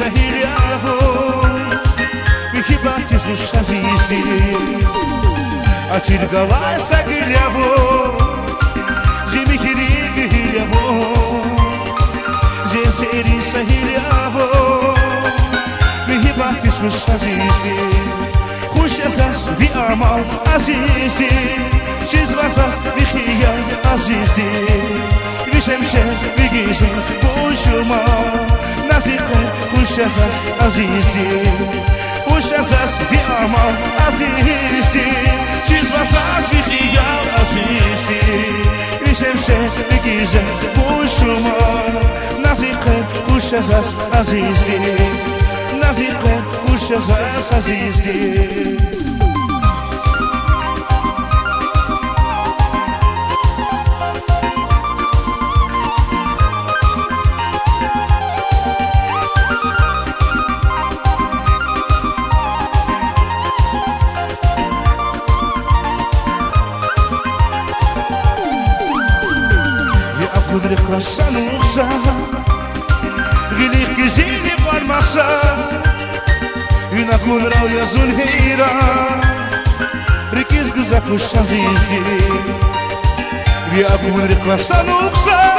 سهیلیابو بیکی باکیز مش عزیزی اتیرگاوای سگیلیابو زیمی کریگیلیابو زی سری سهیلیابو بیکی باکیز مش عزیزی خوش ازاس بی آمال عزیزی چیز واساس بی خیال عزیزی بیشمشه بیگیشه بوشما نزیقه خوش ازاس عزیزی خوش ازاس بی آمال عزیزی چیز واساس بی خیال عزیزی بیشمشه بیگیشه بوشما نزیقه خوش ازاس عزیزی نزیقه خوش ازاس عزیزی Kudret kasan uğsa Gilik gizini varmasa Yuna kudra yazun heyra Rikiz güzel kuş azizdi Ya kudret kasan uğsa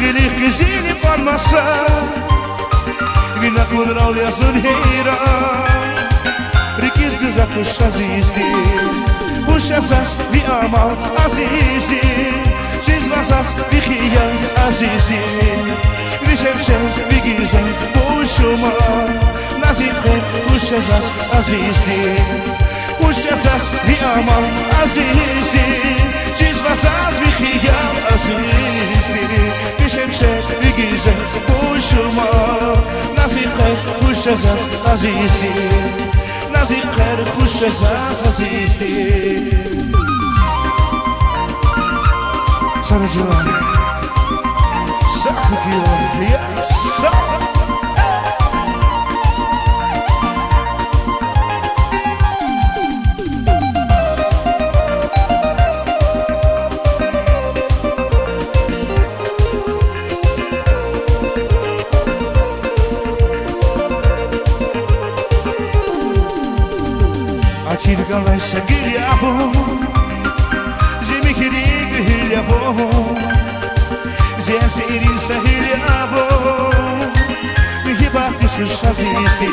Gilik gizini varmasa Yuna kudra yazun heyra Rikiz güzel kuş azizdi Kuş azaz bir amal azizdi چیز واساس بی خیال عزیزی بیشمشه بیگیزه با شما نزیقه خوش ازاس عزیزی خوش ازاس بی آمال عزیزی چیز واساس بی خیال عزیزی بیشمشه بیگیزه با شما نزیقه خوش ازاس عزیزی نزیقه خوش ازاس عزیزی Sarı civan Saklı giyon Ya saklı Atirgan ve şagir yabu Zimi kirig yabo Zia seri sahiliabo Bihi bakis mش عزیزی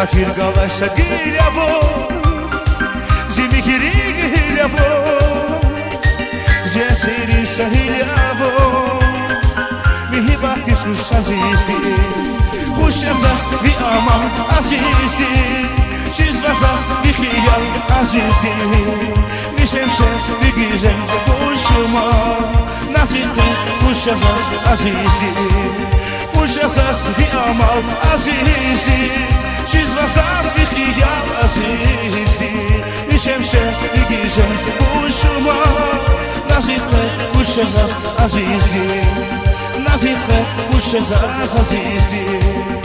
Atirgala shagiliabo Zimi kirig yabo Zia seri sahiliabo Bihi bakis mش عزیزی خوش ازاست بی آمان عزیزی چیز واساست بی خیال عزیزی بیشمشه بیگیزه با شما نزیقه خوش ازاست عزیزی خوش ازاست بی آمال عزیزی چیز واساست بی خیال عزیزی بیشمشه بیگیزه با شما نزیقه خوش ازاست عزیزی نزیقه خوش ازاست عزیزی